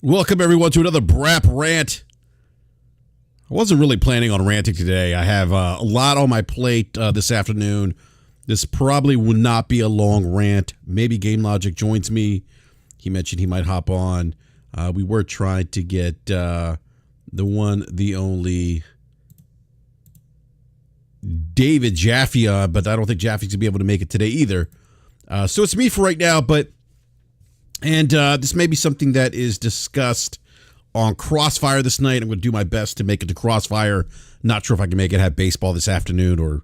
Welcome, everyone, to another BRAP rant. I wasn't really planning on ranting today. I have a lot on my plate this afternoon. This probably will not be a long rant. Maybe Game Logic joins me. He mentioned he might hop on. We were trying to get the one, the only David Jaffe on, but I don't think Jaffe's going to be able to make it today either. So it's me for right now, and this may be something that is discussed on Crossfire this night. I'm going to do my best to make it to Crossfire. Not sure if I can make it have baseball this afternoon or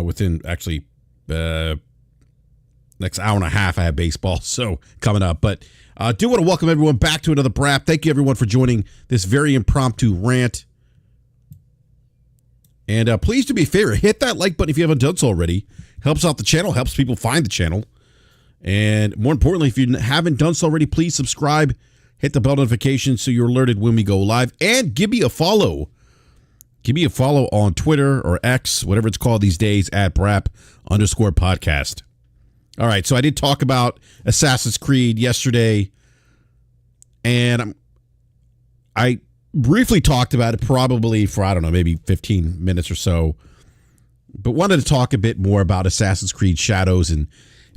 within actually next hour and a half I have baseball, so coming up. But I do want to welcome everyone back to another BRAP. Thank you, everyone, for joining this very impromptu rant. And please do me a favor, hit that like button if you haven't done so already. Helps out the channel, helps people find the channel. And more importantly, if you haven't done so already, please subscribe, hit the bell notification so you're alerted when we go live, and give me a follow. Give me a follow on Twitter or X, whatever it's called these days, at BRAP_podcast. All right, so I did talk about Assassin's Creed yesterday, and I briefly talked about it probably for, I don't know, maybe 15 minutes or so, but wanted to talk a bit more about Assassin's Creed Shadows and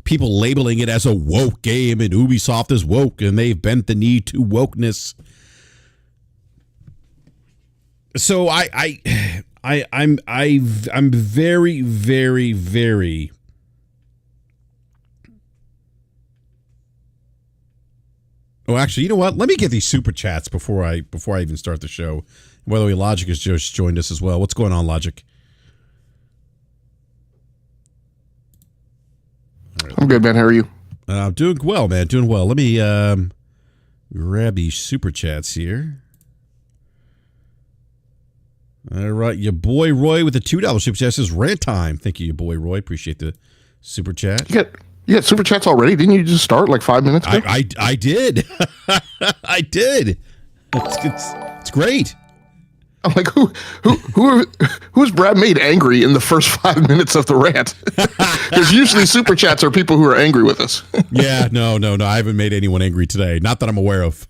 people labeling it as a woke game, and Ubisoft is woke, and they've bent the knee to wokeness. So I'm very, very, very Oh, actually, you know what? Let me get these super chats before I even start the show. By the way, Logic has just joined us as well. What's going on, Logic? Right. I'm good, man. How are you? Doing well, man. Doing well. Let me grab these super chats here. All right, your boy Roy with the $2 super chat says rant time. Thank you, your boy Roy. Appreciate the super chat. You got super chats already? Didn't you just start like 5 minutes ago? I did. I did. It's great. I'm like, who's Brad made angry in the first 5 minutes of the rant? Because usually super chats are people who are angry with us. Yeah, no. I haven't made anyone angry today. Not that I'm aware of.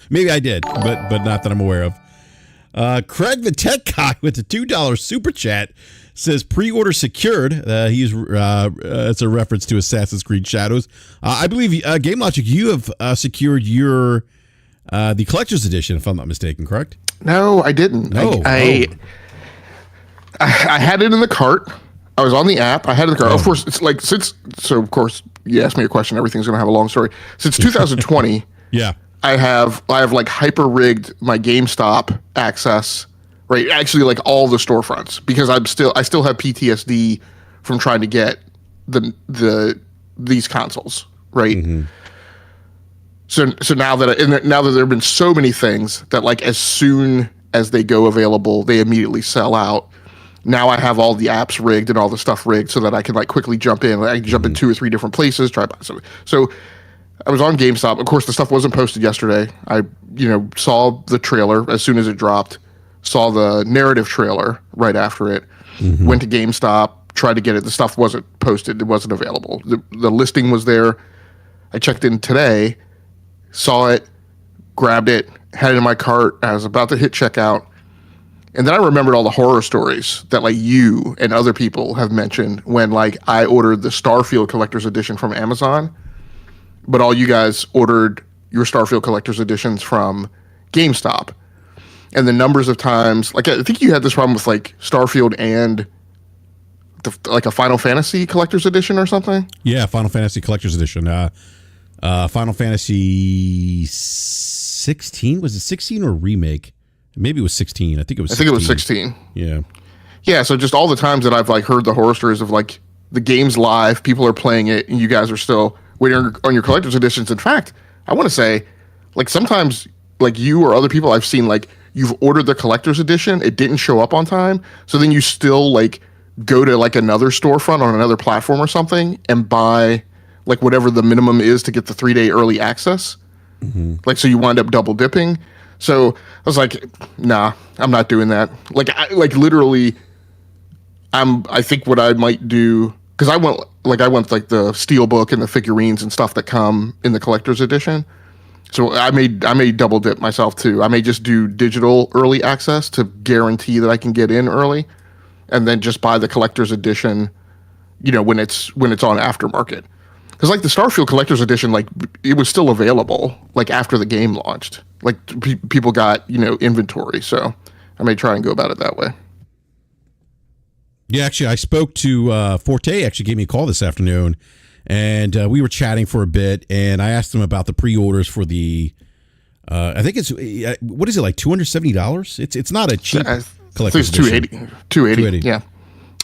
Maybe I did, but not that I'm aware of. Craig the Tech Guy with the $2 super chat says pre-order secured. It's a reference to Assassin's Creed Shadows. I believe Game Logic, you have secured your the collector's edition, if I'm not mistaken, correct? No, I didn't. No. I had it in the cart. I was on the app. I had it in the cart. Of course, it's like of course you asked me a question. Everything's going to have a long story. Since 2020, yeah, I have like hyper rigged my GameStop access. Right, actually, like all the storefronts, because I still have PTSD from trying to get these consoles, right? Mm-hmm. So now that there have been so many things that, like, as soon as they go available, they immediately sell out. Now I have all the apps rigged and all the stuff rigged so that I can like quickly jump in. I can jump in 2 or 3 different places, try buy something. So I was on GameStop. Of course, the stuff wasn't posted yesterday. I saw the trailer as soon as it dropped. Saw the narrative trailer right after it, went to GameStop, tried to get it. The stuff wasn't posted. It wasn't available. The listing was there. I checked in today, saw it, grabbed it, had it in my cart. I was about to hit checkout. And then I remembered all the horror stories that like you and other people have mentioned when like I ordered the Starfield Collector's Edition from Amazon, but all you guys ordered your Starfield Collector's Editions from GameStop. And the numbers of times, like I think you had this problem with like Starfield and like a Final Fantasy Collector's Edition or something. Yeah, Final Fantasy Collector's Edition. Final Fantasy 16, was it 16 or remake? Maybe it was 16. I think it was 16. I think it was 16. Yeah. Yeah, so just all the times that I've like heard the horror stories of like the game's live, people are playing it, and you guys are still waiting on your collector's editions. In fact, I want to say, like sometimes like you or other people I've seen, like you've ordered the collector's edition, it didn't show up on time, so then you still like go to like another storefront on another platform or something and buy like whatever the minimum is to get the 3-day early access. Mm-hmm. Like, so you wind up double dipping. So I was like, nah, I'm not doing that. Like literally, I think what I might do, because I want like the steel book and the figurines and stuff that come in the collector's edition. So I may double dip myself too. I may just do digital early access to guarantee that I can get in early, and then just buy the collector's edition, when it's on aftermarket. Because like the Starfield collector's edition, like it was still available like after the game launched. Like people got inventory, so I may try and go about it that way. Yeah, actually, I spoke to Forte. Actually, gave me a call this afternoon. And we were chatting for a bit, and I asked him about the pre-orders for the. I think it's what is it, like $270? It's not a cheap collector's edition. It's $280. Yeah,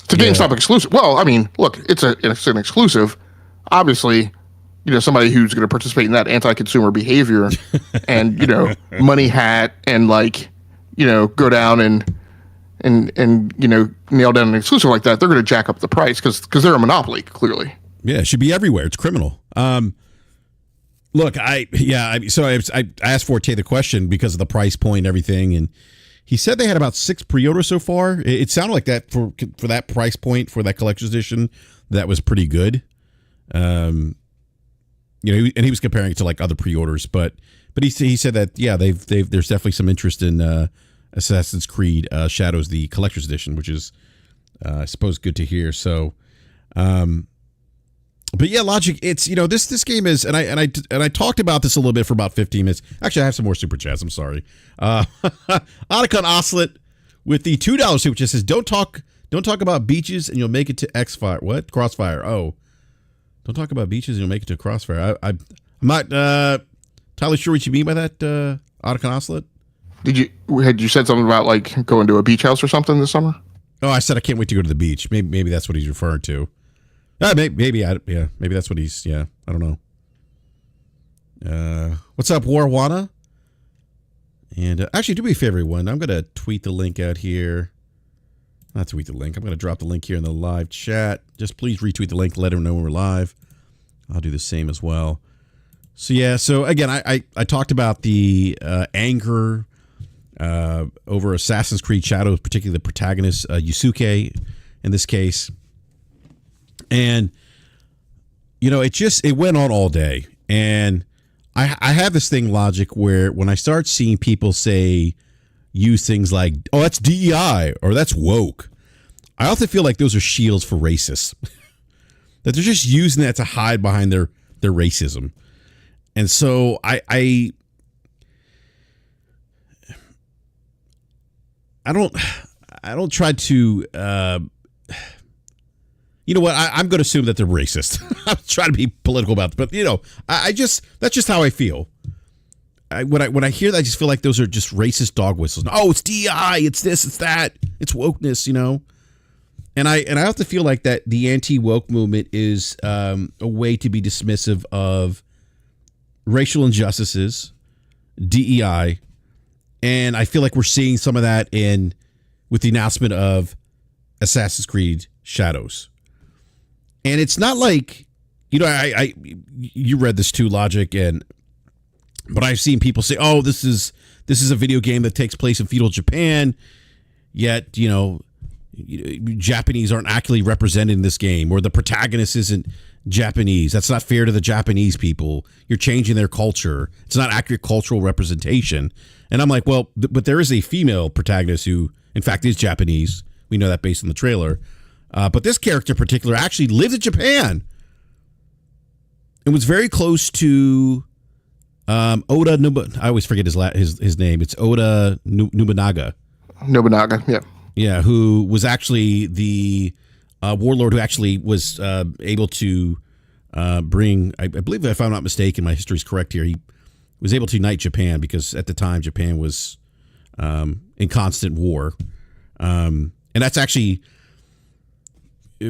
it's a GameStop exclusive. Well, I mean, look, it's an exclusive. Obviously, somebody who's going to participate in that anti-consumer behavior, and money hat, and like go down and nail down an exclusive like that, they're going to jack up the price because they're a monopoly, clearly. Yeah, it should be everywhere. It's criminal. Look, I asked Forte the question because of the price point and everything, and he said they had about 6 pre-orders so far. It sounded like that for that price point for that collector's edition, that was pretty good. And he was comparing it to like other pre-orders, but he said that there's definitely some interest in Assassin's Creed Shadows, the collector's edition, which is I suppose good to hear. So. But yeah, Logic, it's this game is, and I talked about this a little bit for about 15 minutes. Actually, I have some more super chats. I'm sorry. Otacon Oslet with the $2 super chat says, "Don't talk about beaches and you'll make it to X-Fire." What? Crossfire? Oh, don't talk about beaches and you'll make it to Crossfire. I'm not entirely sure what you mean by that, Otacon Oslet. Had you said something about like going to a beach house or something this summer? Oh, I said I can't wait to go to the beach. Maybe that's what he's referring to. Maybe that's what he's. Yeah, I don't know. What's up, Warwana? And actually, do me a favor, everyone. I'm gonna tweet the link out here. Not tweet the link. I'm gonna drop the link here in the live chat. Just please retweet the link. Let him know when we're live. I'll do the same as well. So yeah. So again, I talked about the anger over Assassin's Creed Shadows, particularly the protagonist Yasuke in this case. And it went on all day, and I have this thing, Logic, where when I start seeing people use things like, "Oh, that's DEI" or "that's woke," I often feel like those are shields for racists. That they're just using that to hide behind their racism. And so I don't try to. You know what? I'm going to assume that they're racist. I'm trying to be political about it, but that's just how I feel. When I hear that, I just feel like those are just racist dog whistles. Oh, it's DEI, it's this, it's that, it's wokeness, And I have to feel like that the anti-woke movement is a way to be dismissive of racial injustices, DEI, and I feel like we're seeing some of that with the announcement of Assassin's Creed Shadows. And it's not like, you read this too, Logic, but I've seen people say, "Oh, this is a video game that takes place in feudal Japan," yet Japanese aren't accurately represented in this game, or the protagonist isn't Japanese. That's not fair to the Japanese people. You're changing their culture. It's not accurate cultural representation. And I'm like, well, but there is a female protagonist who, in fact, is Japanese. We know that based on the trailer. But this character in particular actually lived in Japan and was very close to Oda Nobunaga. I always forget his name. It's Oda Nobunaga. Nobunaga, yeah. Yeah, who was actually the warlord who actually was able to bring, I believe, if I'm not mistaken, my history is correct here, he was able to unite Japan because at the time Japan was in constant war. And that's actually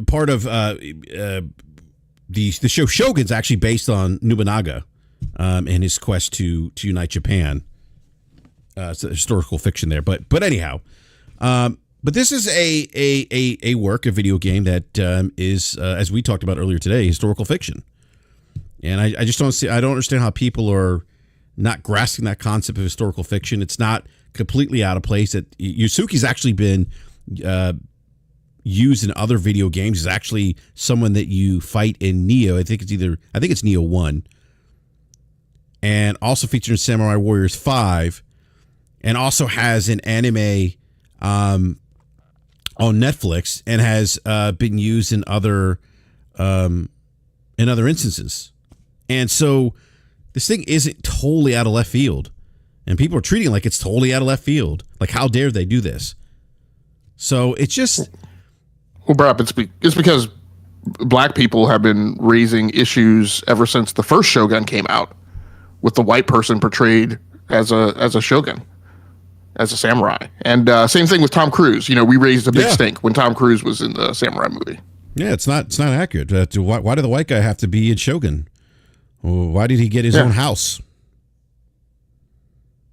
part of the show Shogun's actually based on Nobunaga and his quest to unite Japan. It's a historical fiction there, but anyhow, but this is a work, a video game that is, as we talked about earlier today, historical fiction, and I just don't understand how people are not grasping that concept of historical fiction. It's not completely out of place. That Yasuke's actually been used in other video games. Is actually someone that you fight in Neo. I think it's Neo 1. and also featured in Samurai Warriors 5, and also has an anime on Netflix, and has been used in other instances. And so this thing isn't totally out of left field, and people are treating it like it's totally out of left field. Like, how dare they do this? So it's just, well, BRAP, it's because black people have been raising issues ever since the first Shogun came out, with the white person portrayed as a shogun, as a samurai. And same thing with Tom Cruise. We raised a big stink when Tom Cruise was in the samurai movie. Yeah, it's not accurate. Why did the white guy have to be in Shogun? Why did he get his own house?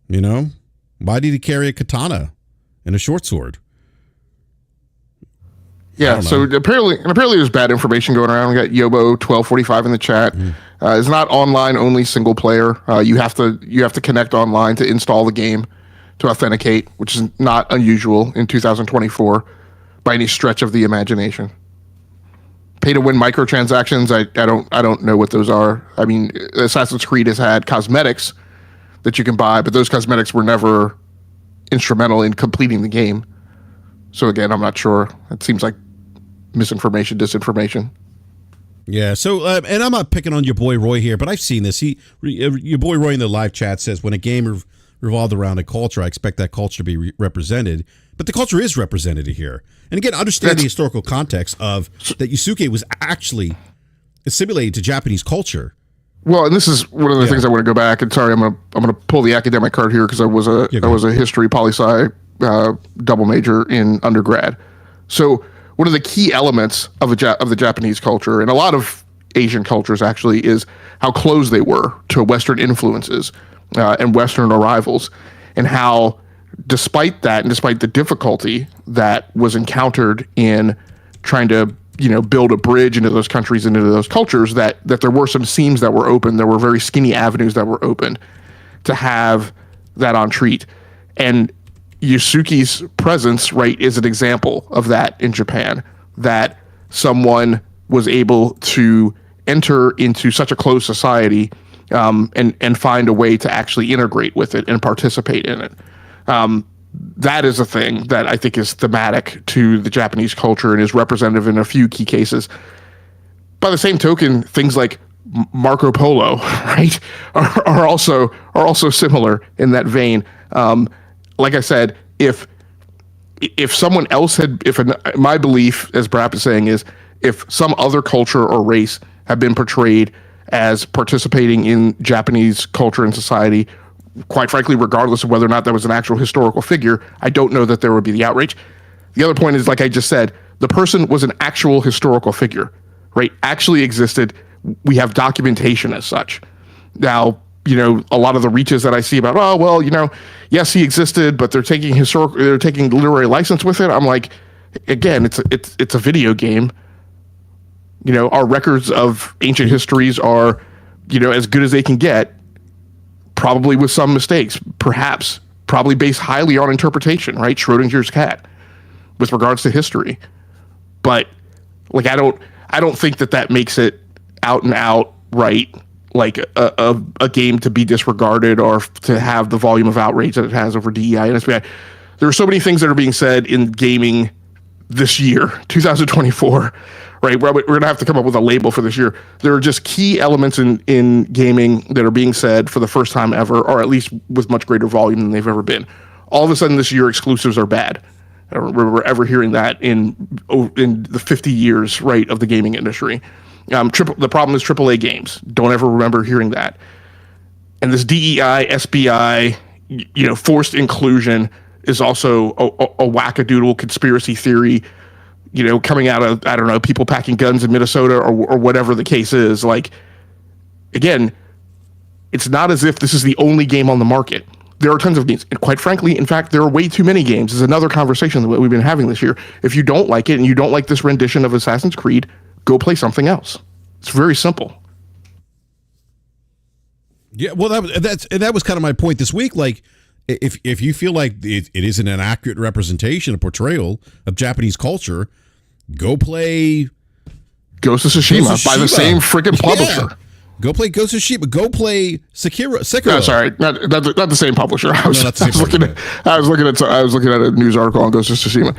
Why did he carry a katana and a short sword? Yeah, so apparently there's bad information going around. We got Yobo1245 in the chat. It's not online only, single player. You have to connect online to install the game to authenticate, which is not unusual in 2024 by any stretch of the imagination. Pay to win microtransactions, I don't know what those are. I mean, Assassin's Creed has had cosmetics that you can buy, but those cosmetics were never instrumental in completing the game. So again, I'm not sure. It seems like misinformation, disinformation. Yeah. So, and I'm not picking on your boy Roy here, but I've seen this. Your boy Roy in the live chat says, when a game revolved around a culture, I expect that culture to be represented. But the culture is represented here. And again, understand the historical context of that Yasuke was actually assimilated to Japanese culture. Well, and this is one of the things I want to go back, and sorry, I'm gonna pull the academic card here because I was a history poli-sci double major in undergrad. So one of the key elements of the Japanese culture, and a lot of Asian cultures actually, is how close they were to Western influences and Western arrivals, and how despite that, and despite the difficulty that was encountered in trying to build a bridge into those countries, into those cultures, that there were some seams that were open, there were very skinny avenues that were opened to have that on treat. And Yasuke's presence, right, is an example of that in Japan, that someone was able to enter into such a closed society and find a way to actually integrate with it and participate in it. That is a thing that I think is thematic to the Japanese culture and is representative in a few key cases. By the same token, things like Marco Polo, right, are also similar in that vein. Like I said, if someone else had, my belief, as BRAP is saying, is if some other culture or race had been portrayed as participating in Japanese culture and society, quite frankly, regardless of whether or not that was an actual historical figure, I don't know that there would be the outrage. The other point is, like I just said, the person was an actual historical figure, right? Actually existed. We have documentation as such. Now, a lot of the reaches that I see about, yes, he existed, but they're taking literary license with it. I'm like, again, it's a video game. Our records of ancient histories are, as good as they can get, probably with some mistakes, probably based highly on interpretation, right? Schrodinger's cat with regards to history. But like, I don't think that makes it out and out right, like a game to be disregarded or to have the volume of outrage that it has over DEI and SBI. There are so many things that are being said in gaming this year, 2024, right? We're going to have to come up with a label for this year. There are just key elements in gaming that are being said for the first time ever, or at least with much greater volume than they've ever been. All of a sudden this year, exclusives are bad. I don't remember ever hearing that in the 50 years, right, of the gaming industry. The problem is AAA games. Don't ever remember hearing that. And this DEI, SBI, forced inclusion is also a wackadoodle conspiracy theory, coming out of, I don't know, people packing guns in Minnesota or whatever the case is. Like, again, it's not as if this is the only game on the market. There are tons of games. And quite frankly, in fact, there are way too many games. This is another conversation that we've been having this year. If you don't like it and you don't like this rendition of Assassin's Creed, go play something else. It's very simple. Yeah, well, that was kind of my point this week. Like, if you feel like it isn't an accurate representation, a portrayal of Japanese culture, go play Ghost of Tsushima by the same freaking publisher. Go play Ghost of Tsushima. Go play Sekiro. No, sorry, not the same publisher. I was looking at a news article on Ghost of Tsushima.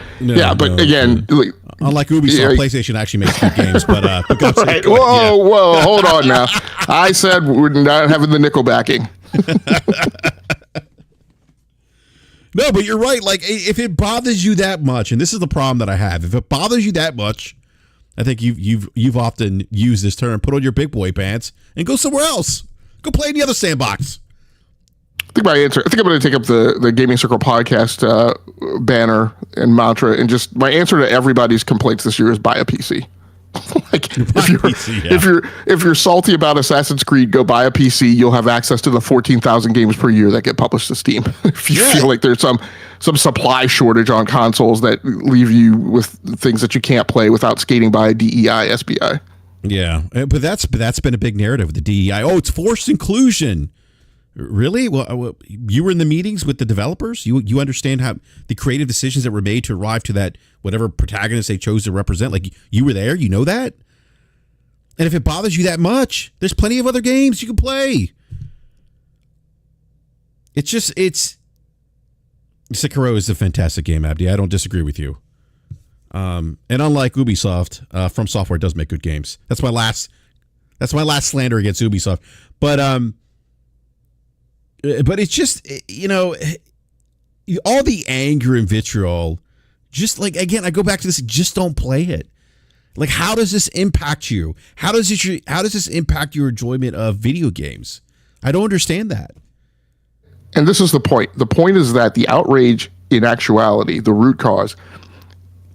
But again, unlike Ubisoft, PlayStation actually makes good games. But right. Whoa, hold on now. I said we're not having the nickel backing. No, but you're right. Like, if it bothers you that much, and this is the problem that I have, if it bothers you that much, I think you've often used this term, put on your big boy pants and go somewhere else. Go play in the other sandbox. I think I'm going to take up the Gaming Circle podcast banner and mantra, and just my answer to everybody's complaints this year is buy a PC. Like, if you're salty about Assassin's Creed, go buy a PC. You'll have access to the 14,000 games per year that get published to Steam. If you feel like there's some supply shortage on consoles that leave you with things that you can't play without skating by DEI, SBI. Yeah, but that's been a big narrative with the DEI. Oh, it's forced inclusion. Really? Well, you were in the meetings with the developers. You understand how the creative decisions that were made to arrive to that whatever protagonist they chose to represent. Like, you were there. You know that. And if it bothers you that much, there's plenty of other games you can play. Sekiro is a fantastic game, Abdi. I don't disagree with you. And unlike Ubisoft, From Software does make good games. That's my last slander against Ubisoft. But it's just, all the anger and vitriol, just like, again, I go back to this, just don't play it. Like, how does this impact you? How does this impact your enjoyment of video games? I don't understand that. And this is the point. The point is that the outrage, in actuality, the root cause,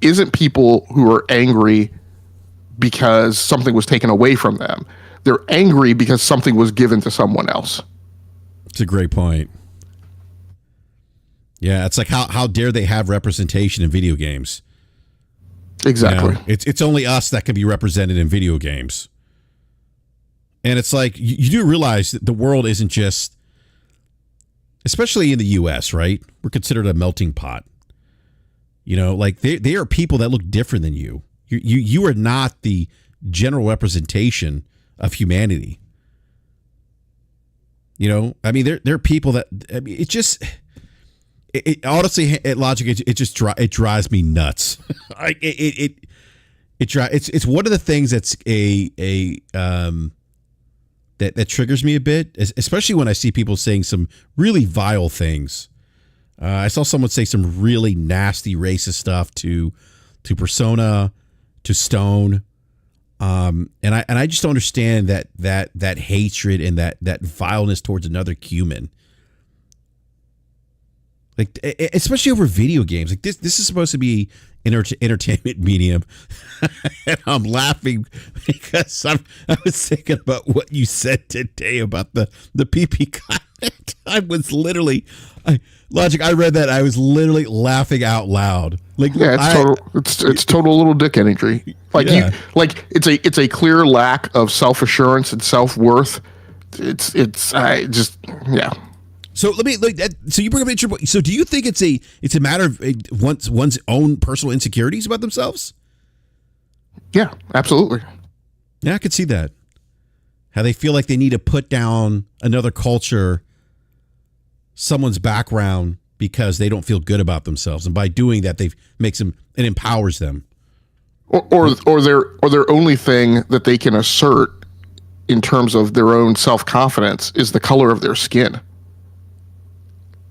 isn't people who are angry because something was taken away from them. They're angry because something was given to someone else. It's a great point. Yeah, it's like how dare they have representation in video games? Exactly. It's only us that can be represented in video games. And it's like, you do realize that the world isn't just, especially in the US, right? We're considered a melting pot. Like they are people that look different than you. You are not the general representation of humanity. I mean, there are people that, I mean, honestly, at Logic, it drives me nuts. It's one of the things that's that triggers me a bit, especially when I see people saying some really vile things. I saw someone say some really nasty racist stuff to Persona, to Stone. And I just don't understand that hatred and that vileness towards another human. Like, especially over video games. Like, this is supposed to be an entertainment medium. And I'm laughing because I was thinking about what you said today about the PP comment. I was literally, Logic, I read that. I was literally laughing out loud. Like, yeah, it's total little dick energy. Like, yeah. It's a clear lack of self-assurance and self-worth. Yeah. So let me so you bring up so do you think it's a matter of one's own personal insecurities about themselves? Yeah, absolutely. Yeah, I could see that. How they feel like they need to put down another culture, someone's background, because they don't feel good about themselves, and by doing that, it empowers them. Or their only thing that they can assert in terms of their own self-confidence is the color of their skin.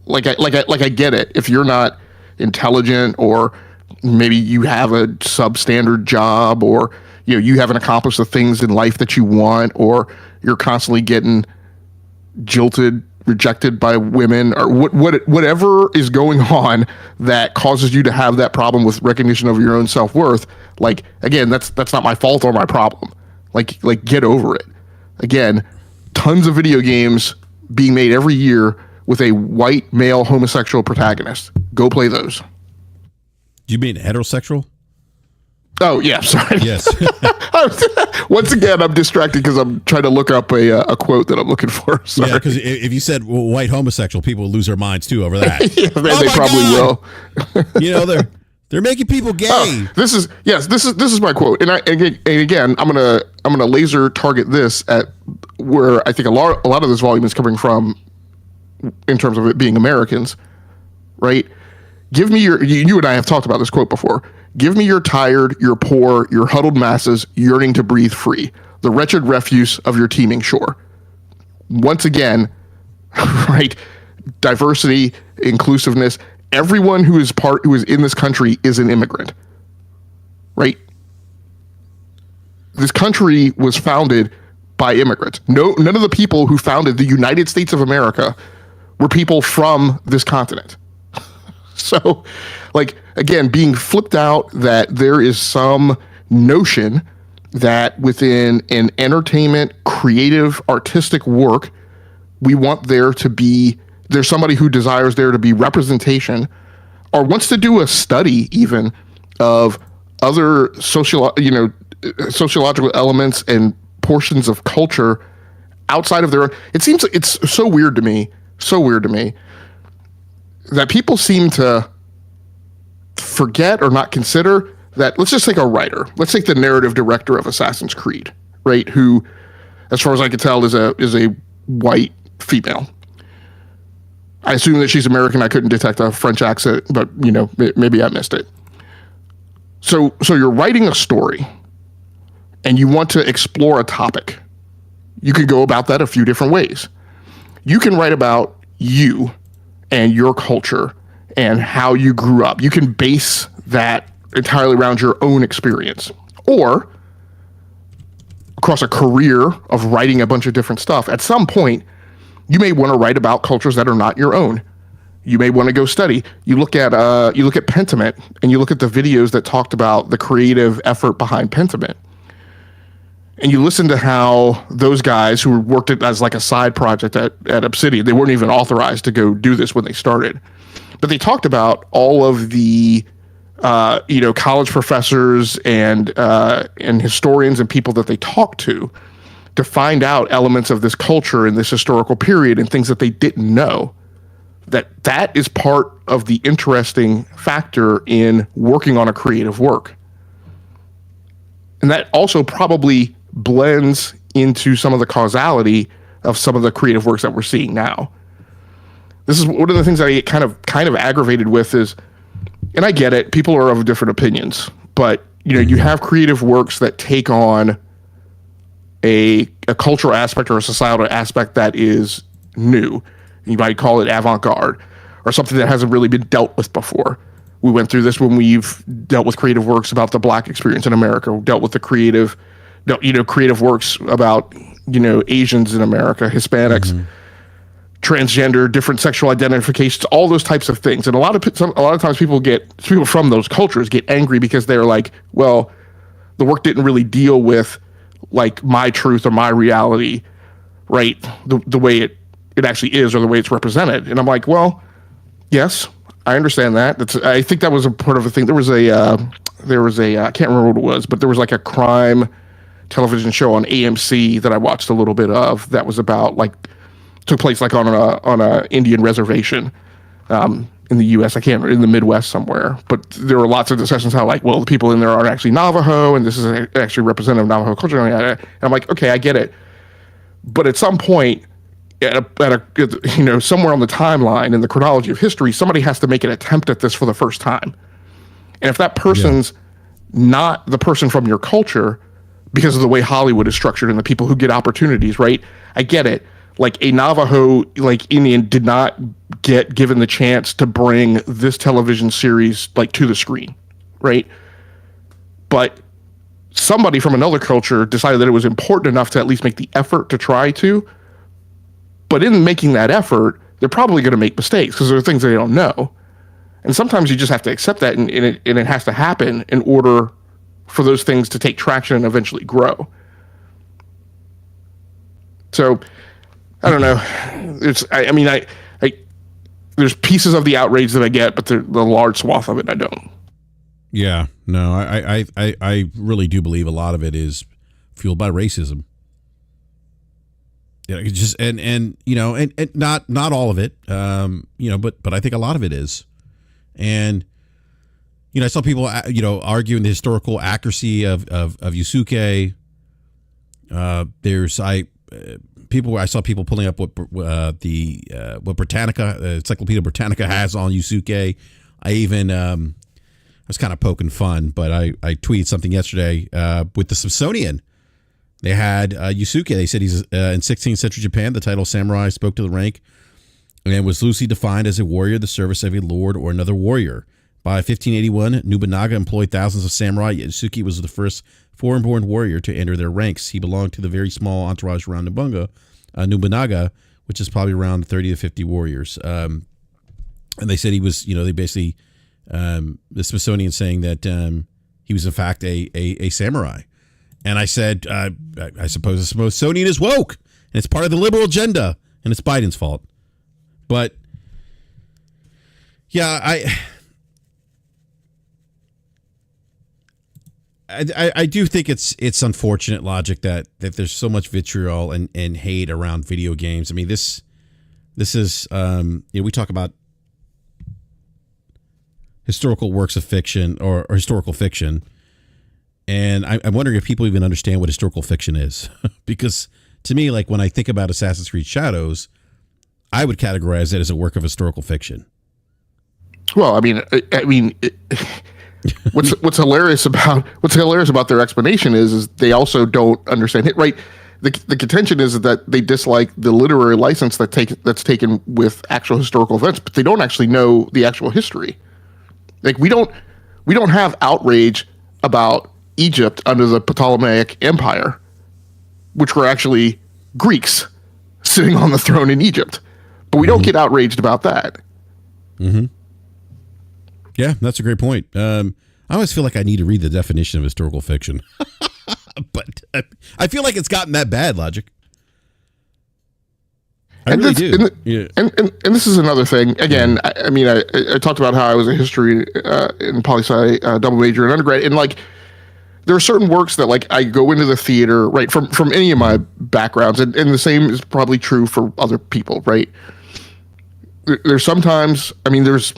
Like I get it. If you're not intelligent, or maybe you have a substandard job, or you haven't accomplished the things in life that you want, or you're constantly getting jilted, rejected by women, or whatever is going on that causes you to have that problem with recognition of your own self-worth. Like, again, that's not my fault or my problem. Like get over it. Again, tons of video games being made every year with a white male homosexual protagonist. Go play those. Do you mean heterosexual? Oh, yeah, sorry. Yes. Once again, I'm distracted because I'm trying to look up a quote that I'm looking for. Sorry. Yeah, because if you said white homosexual, people will lose their minds too over that. Yeah, they probably will. They're making people gay. This is my quote, and again I'm gonna going to laser target this at where I think a lot of this volume is coming from in terms of it being Americans, right? Give me you and I have talked about this quote before. Give me your tired, your poor, your huddled masses yearning to breathe free, the wretched refuse of your teeming shore. Once again, right? Diversity, inclusiveness. Everyone who is in this country is an immigrant, right? This country was founded by immigrants. None of the people who founded the United States of America were people from this continent. So, like, again, being flipped out that there is some notion that within an entertainment, creative, artistic work, we want there's somebody who desires there to be representation or wants to do a study even of other sociological elements and portions of culture outside of their own. It seems like it's so weird to me that people seem to forget or not consider that. Let's just take a writer. Let's take the narrative director of Assassin's Creed, right? Who, as far as I can tell, is a white female. I assume that she's American. I couldn't detect a French accent, but maybe I missed it. So you're writing a story and you want to explore a topic. You can go about that a few different ways. You can write about you and your culture and how you grew up. You can base that entirely around your own experience. Or across a career of writing a bunch of different stuff, at some point, you may want to write about cultures that are not your own. You may want to go study. You look at Pentiment, and you look at the videos that talked about the creative effort behind Pentiment. And you listen to how those guys who worked it as like a side project at Obsidian, they weren't even authorized to go do this when they started. But they talked about all of the college professors and historians and people that they talked to find out elements of this culture in this historical period and things that they didn't know. That is part of the interesting factor in working on a creative work. And that also probably blends into some of the causality of some of the creative works that we're seeing now. This is one of the things that I get kind of aggravated with is, and I get it, people are of different opinions, but you have creative works that take on a cultural aspect or a societal aspect that is new. You might call it avant-garde or something that hasn't really been dealt with before. We went through this when we've dealt with creative works about the Black experience in America. We dealt with the creative works about, Asians in America, Hispanics, transgender, different sexual identifications, all those types of things. And a lot of times people from those cultures get angry because they're like, well, the work didn't really deal with like my truth or my reality, right? The way it actually is or the way it's represented. And I'm like, well, yes, I understand that. I think that was a part of a thing. There was a I can't remember what it was, but there was like a crime television show on AMC that I watched a little bit of that was about took place like on a Indian reservation in the U.S. in the Midwest somewhere. But there were lots of discussions how the people in there aren't actually Navajo and this is actually representative of Navajo culture. And I'm like, okay, I get it. But at some point, at a somewhere on the timeline in the chronology of history, somebody has to make an attempt at this for the first time. And if that person's not the person from your culture, because of the way Hollywood is structured and the people who get opportunities, right? I get it. Like a Navajo, Indian did not get given the chance to bring this television series to the screen, right? But somebody from another culture decided that it was important enough to at least make the effort to try to. But in making that effort, they're probably going to make mistakes because there are things they don't know. And sometimes you just have to accept that and it has to happen in order for those things to take traction and eventually grow. So, I don't know. There's pieces of the outrage that I get, but the large swath of it I don't. Yeah, no, I really do believe a lot of it is fueled by racism. Yeah, it's just and not all of it, but I think a lot of it is, and I saw people arguing the historical accuracy of Yasuke, There's people. I saw people pulling up what Britannica, Encyclopedia Britannica has on Yasuke. I even I was kind of poking fun, but I tweeted something yesterday with the Smithsonian. They had Yasuke. They said he's in 16th century Japan. The title samurai spoke to the rank and was loosely defined as a warrior in the service of a lord or another warrior. By 1581, Nobunaga employed thousands of samurai. Yasuke was the first foreign-born warrior to enter their ranks. He belonged to the very small entourage around Nobunaga, which is probably around 30 to 50 warriors. And they said he was, they basically, the Smithsonian saying that he was in fact a samurai. And I said, I suppose the Smithsonian is woke, and it's part of the liberal agenda, and it's Biden's fault. But yeah, I do think it's unfortunate, Logic, that there's so much vitriol and hate around video games. I mean, this is we talk about historical works of fiction or historical fiction, and I'm wondering if people even understand what historical fiction is. Because to me, like when I think about Assassin's Creed Shadows, I would categorize it as a work of historical fiction. Well, I mean. What's hilarious about their explanation is they also don't understand it, right? The contention is that they dislike the literary license that's taken with actual historical events, but they don't actually know the actual history. Like we don't have outrage about Egypt under the Ptolemaic Empire, which were actually Greeks sitting on the throne in Egypt, but we don't get outraged about that. Mm-hmm. Yeah, that's a great point. I always feel like I need to read the definition of historical fiction, but I feel like it's gotten that bad, Logic. And this is another thing. Again, I talked about how I was a history and poli-sci double major in undergrad, and like there are certain works that like I go into the theater, right, from any of my backgrounds, and the same is probably true for other people, right? There's sometimes, there's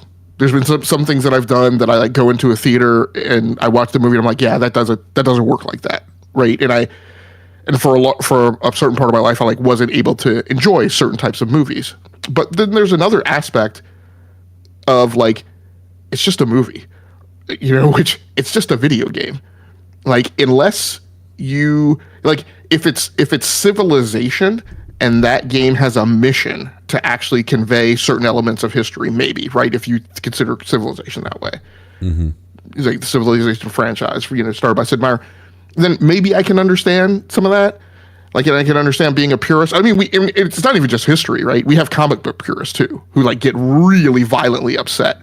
been some things that I've done that I like go into a theater and I watch the movie and I'm like, yeah, that doesn't work like that, right? And for a certain part of my life, I like wasn't able to enjoy certain types of movies. But then there's another aspect of like, it's just a movie, which it's just a video game. Like unless you like, if it's Civilization and that game has a mission to actually convey certain elements of history, maybe, right? If you consider Civilization that way. Mm-hmm. It's like the Civilization franchise, started by Sid Meier, then maybe I can understand some of that. Like, and I can understand being a purist. I mean, it's not even just history, right? We have comic book purists too, who like get really violently upset,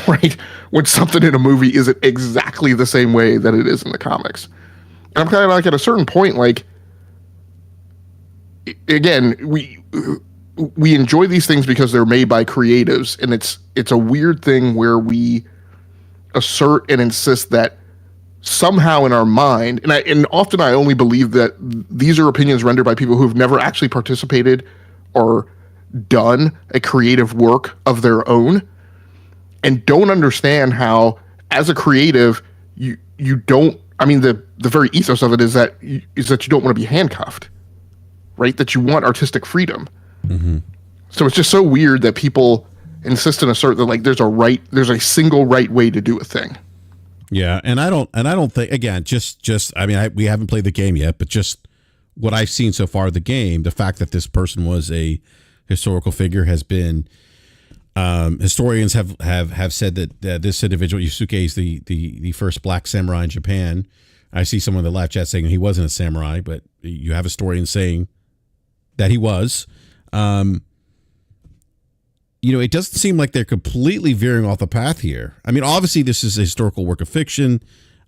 right? When something in a movie isn't exactly the same way that it is in the comics. And I'm kind of like at a certain point, like, again, we enjoy these things because they're made by creatives, and it's a weird thing where we assert and insist that somehow in our mind, and often I only believe that these are opinions rendered by people who've never actually participated or done a creative work of their own, and don't understand how, as a creative, you don't. I mean, the very ethos of it is that you don't want to be handcuffed. Right, that you want artistic freedom. Mm-hmm. So it's just so weird that people insist and assert that like there's a single right way to do a thing. Yeah, and I don't think, again, we haven't played the game yet, but just what I've seen so far of the game, the fact that this person was a historical figure has been historians have said that this individual Yasuke is the first black samurai in Japan. I see someone in the live chat saying he wasn't a samurai, but you have historians saying that he was. It doesn't seem like they're completely veering off the path here. I mean, obviously this is a historical work of fiction.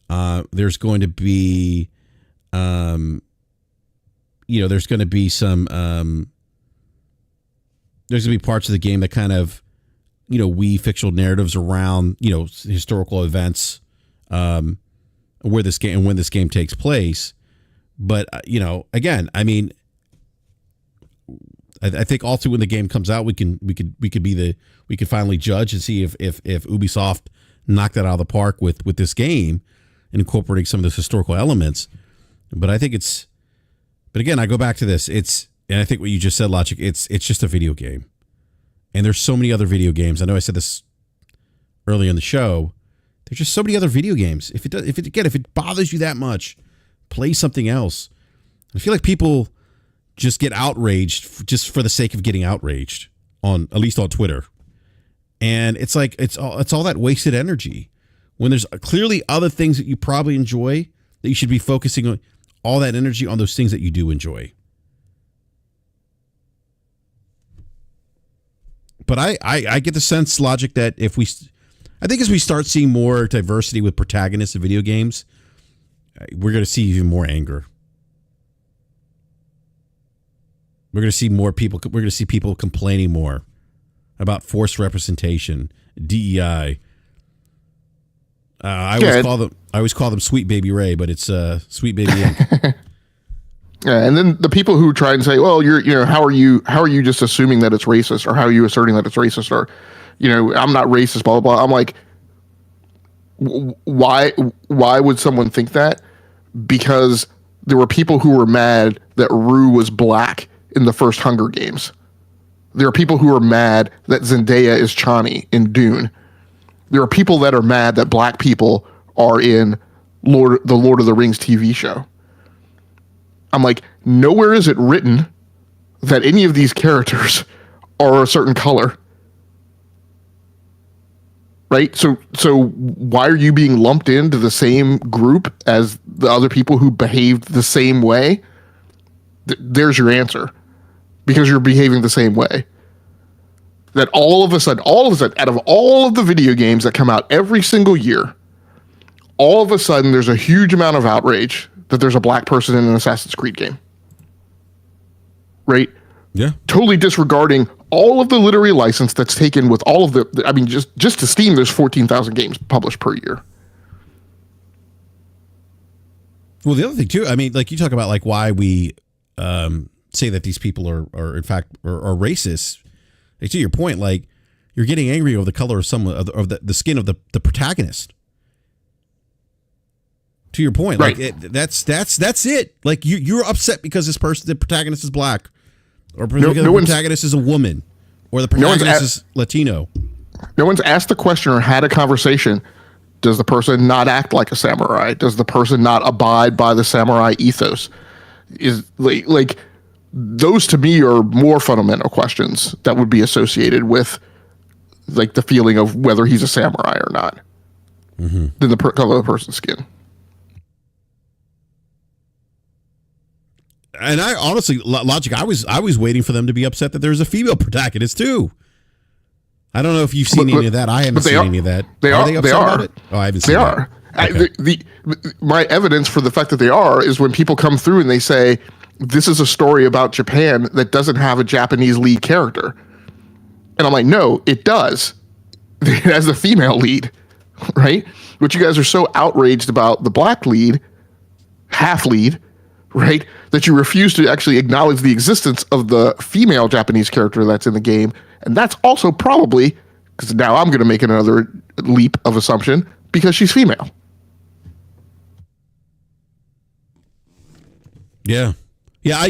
There's going to be, there's going to be some, there's going to be parts of the game that kind of, weave fictional narratives around, historical events, when this game takes place. But, again, I mean, I think also when the game comes out, we could finally judge and see if Ubisoft knocked that out of the park with this game and incorporating some of those historical elements. But I think it's But again, I go back to this. And I think what you just said, Logic, it's just a video game. And there's so many other video games. I know I said this early in the show. There's just so many other video games. If it bothers you that much, play something else. I feel like people just get outraged just for the sake of getting outraged at least on Twitter. And it's like, it's all that wasted energy when there's clearly other things that you probably enjoy that you should be focusing on all that energy on those things that you do enjoy. But I get the sense, Logic, that as we start seeing more diversity with protagonists in video games, we're going to see even more anger. We're going to see more people. We're going to see people complaining more about forced representation, DEI. I always call them Sweet Baby Ray, but it's Sweet Baby Inc. Yeah, and then the people who try and say, "Well, how are you just assuming that it's racist, or how are you asserting that it's racist, or, I'm not racist, blah blah blah." I'm like, why would someone think that? Because there were people who were mad that Rue was black in the first Hunger Games. There are people who are mad that Zendaya is Chani in Dune. There are people that are mad that black people are in the Lord of the Rings TV show. I'm like, nowhere is it written that any of these characters are a certain color. Right? So why are you being lumped into the same group as the other people who behaved the same way? There's your answer. Because you're behaving the same way. That all of a sudden, out of all of the video games that come out every single year, all of a sudden there's a huge amount of outrage that there's a black person in an Assassin's Creed game. Right? Yeah. Totally disregarding all of the literary license that's taken with all of just to Steam, there's 14,000 games published per year. Well, the other thing too, like you talk about like why we say that these people are in fact are racist. Like, to your point, like you're getting angry over the color of the skin of the protagonist. To your point, right. Like that's it. Like you're upset because the protagonist is black, or because the protagonist is a woman, or the protagonist is Latino. No one's asked the question or had a conversation. Does the person not act like a samurai? Does the person not abide by the samurai ethos? Is like those to me are more fundamental questions that would be associated with like the feeling of whether he's a samurai or not, than the color of the person's skin. And I honestly, Logic, I was waiting for them to be upset that there's a female protagonist too. I don't know if you've seen any of that. I haven't seen any of that. Are they upset about it? Oh, I haven't seen that. They are. My evidence for the fact that they are is when people come through and they say, this is a story about Japan that doesn't have a Japanese lead character. And I'm like, no, it does. It has a female lead, right? But you guys are so outraged about the black lead, half lead, right, that you refuse to actually acknowledge the existence of the female Japanese character that's in the game. And that's also probably, because now I'm going to make another leap of assumption, because she's female. Yeah. Yeah,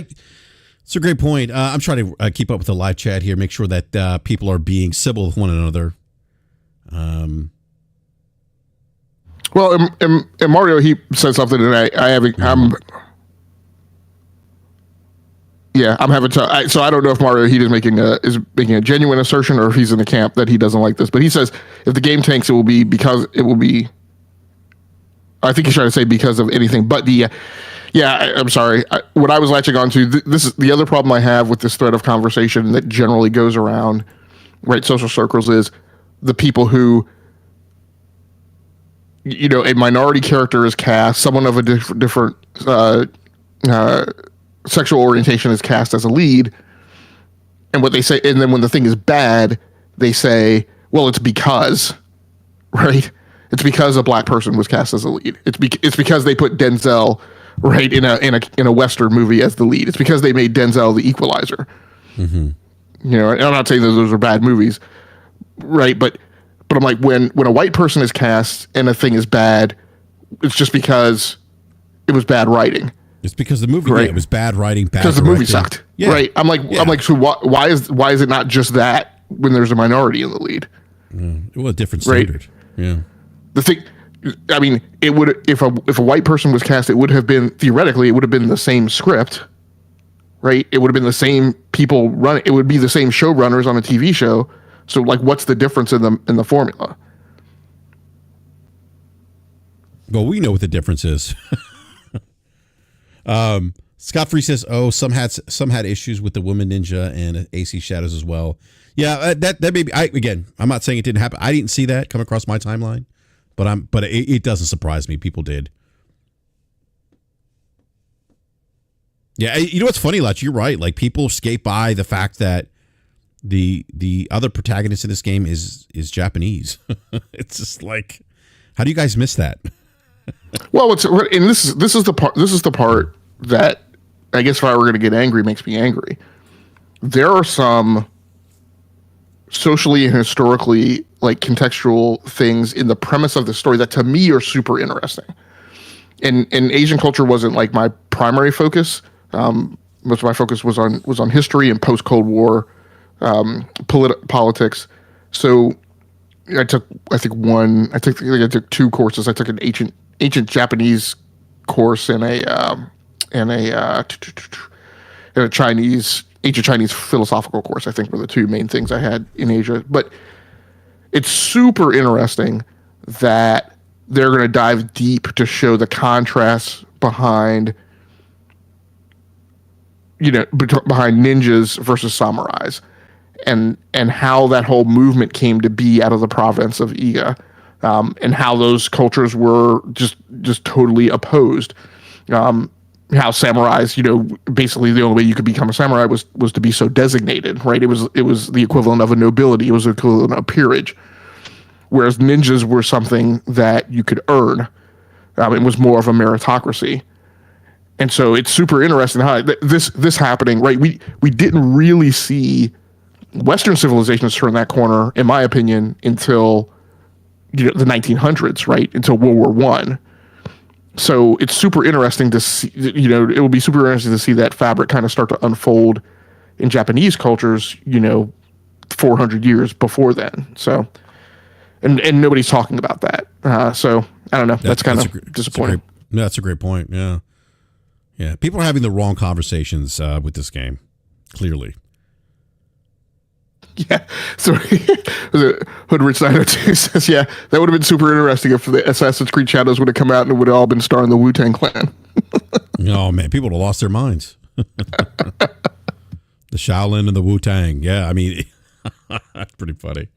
it's a great point. I'm trying to keep up with the live chat here, make sure that people are being civil with one another. Well, and Mario, he said something, and I'm having to. So I don't know if Mario is making a genuine assertion or if he's in the camp that he doesn't like this. But he says if the game tanks, it will be. I think he's trying to say because of anything, but I'm sorry. What I was latching onto, this is the other problem I have with this thread of conversation that generally goes around, right, social circles, is the people who, a minority character is cast, someone of a different sexual orientation is cast as a lead, and what they say, and then when the thing is bad, they say, well, it's because, right? It's because a black person was cast as a lead. It's because they put Denzel right in a Western movie as the lead. It's because they made Denzel the Equalizer. And I'm not saying that those are bad movies, right? But I'm like, when a white person is cast and a thing is bad, it's just because it was bad writing. It's because the movie Right. it was bad writing, bad because the directing. movie sucked. Yeah. Right. I'm like, so why is it not just that when there's a minority in the lead? Well, a different Right. standard. Yeah. The thing, I mean, it would if a white person was cast, it would have been theoretically it would have been the same script, right? It would have been the same people running. It would be the same showrunners on a TV show. So, like, what's the difference in the formula? Well, we know what the difference is. Scott Free says, "Oh, some had issues with the woman ninja and AC Shadows as well." Yeah, that may be. I'm not saying it didn't happen. I didn't see that come across my timeline, but it doesn't surprise me. People did. Yeah, you know what's funny, Latch? You're right. Like, people skate by the fact that the other protagonist in this game is Japanese. It's just like, how do you guys miss that? Well, this is the part that I guess if I were going to get angry, makes me angry. There are some socially and historically, like, contextual things in the premise of the story that to me are super interesting. And Asian culture wasn't like my primary focus. Most of my focus was on history and post Cold War politics. So I took two courses. I took an ancient Japanese course and a ancient Chinese philosophical course. I think were the two main things I had in Asia. But it's super interesting that they're going to dive deep to show the contrasts behind ninjas versus samurais, and how that whole movement came to be out of the province of Iga, and how those cultures were just totally opposed. How samurais, basically the only way you could become a samurai was to be so designated, right? It was the equivalent of a nobility. It was the equivalent of peerage. Whereas ninjas were something that you could earn. It was more of a meritocracy. And so it's super interesting how this happening, right? We didn't really see Western civilizations turn that corner, in my opinion, until the 1900s, right? Until World War One. So it's super interesting to see. It will be super interesting to see that fabric kind of start to unfold in Japanese cultures. 400 years before then. So, and nobody's talking about that. So I don't know. That's kind of disappointing. That's a great point. Yeah. Yeah, people are having the wrong conversations with this game, clearly. Yeah, so Hoodrich 902 says, yeah, that would have been super interesting if the Assassin's Creed Shadows would have come out and it would have all been starring the Wu-Tang Clan. Oh, man, people would have lost their minds. The Shaolin and the Wu-Tang. Yeah, I mean, that's pretty funny.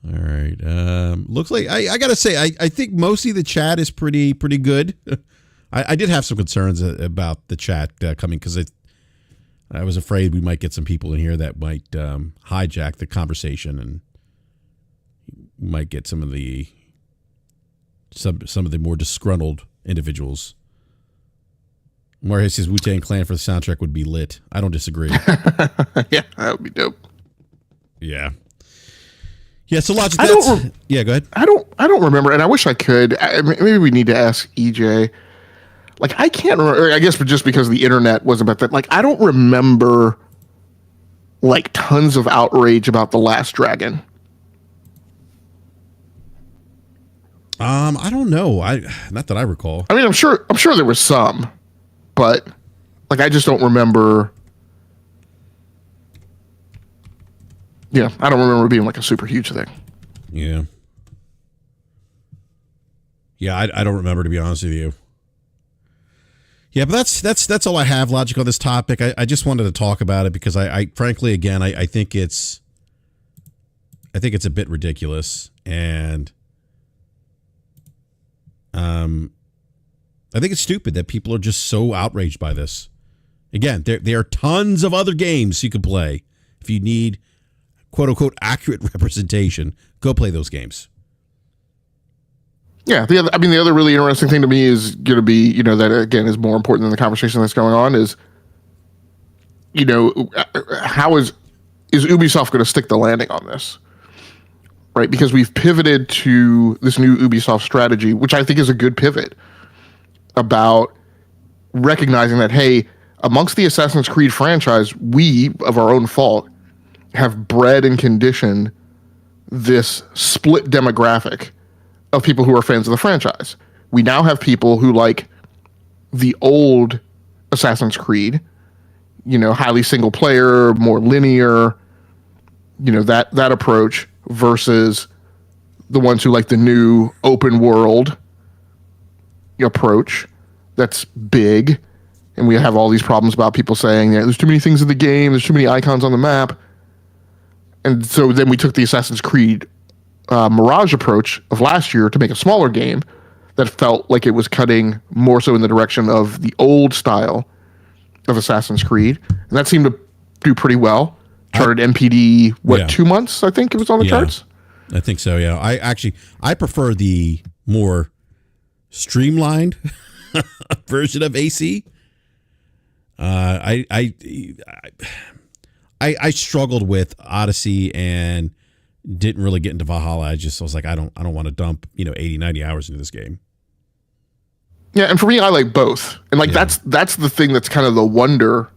All right. Looks like I gotta say I think mostly the chat is pretty good. I did have some concerns about the chat coming because I was afraid we might get some people in here that might hijack the conversation and might get some of the more disgruntled individuals. Marquez says Wu-Tang Clan for the soundtrack would be lit. I don't disagree. Yeah, that would be dope. Yeah. Yeah, so Logic. Yeah, go ahead. I don't remember, and I wish I could. Maybe we need to ask EJ. Like, I can't remember. I guess, but just because the internet wasn't about that. Like, I don't remember like tons of outrage about The Last Dragon. I don't know. Not that I recall. I mean, I'm sure there was some, but like I just don't remember. Yeah, I don't remember it being like a super huge thing. Yeah. Yeah, I don't remember, to be honest with you. Yeah, but that's all I have, Logic, on this topic. I just wanted to talk about it because I frankly, again, I think it's a bit ridiculous, and I think it's stupid that people are just so outraged by this. Again, there are tons of other games you could play if you need quote unquote accurate representation. Go play those games. Yeah, the other really interesting thing to me is going to be, that again is more important than the conversation that's going on is, how is Ubisoft going to stick the landing on this? Right? Because we've pivoted to this new Ubisoft strategy, which I think is a good pivot, about recognizing that, hey, amongst the Assassin's Creed franchise, we, of our own fault, have bred and conditioned this split demographic of people who are fans of the franchise. We now have people who like the old Assassin's Creed, highly single player, more linear, that approach, versus the ones who like the new open world approach that's big. And we have all these problems about people saying, there's too many things in the game, there's too many icons on the map. And so then we took the Assassin's Creed Mirage approach of last year to make a smaller game that felt like it was cutting more so in the direction of the old style of Assassin's Creed. And that seemed to do pretty well. Charted MPD, 2 months, I think it was on the charts? I think so, yeah. I prefer the more streamlined version of AC. I struggled with Odyssey and didn't really get into Valhalla. I was like, I don't want to dump 80, 90 hours into this game. Yeah, and for me, I like both, and that's the thing that's kind of the wonder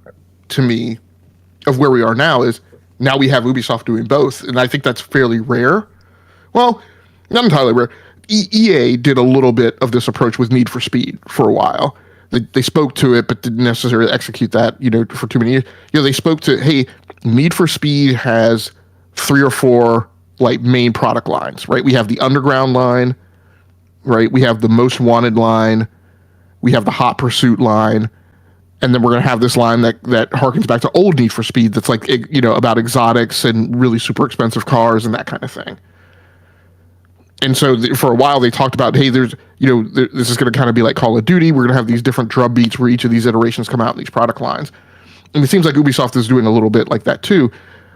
to me of where we are now is now we have Ubisoft doing both, and I think that's fairly rare. Well, not entirely rare. EA did a little bit of this approach with Need for Speed for a while. They spoke to it, but didn't necessarily execute that, for too many years. They spoke to, hey, Need for Speed has 3 or 4 like main product lines, right? We have the Underground line, right? We have the Most Wanted line. We have the Hot Pursuit line. And then we're going to have this line that harkens back to old Need for Speed that's like, about exotics and really super expensive cars and that kind of thing. And so for a while they talked about, hey, there's, this is going to kind of be like Call of Duty. We're going to have these different drum beats where each of these iterations come out in these product lines. And it seems like Ubisoft is doing a little bit like that too.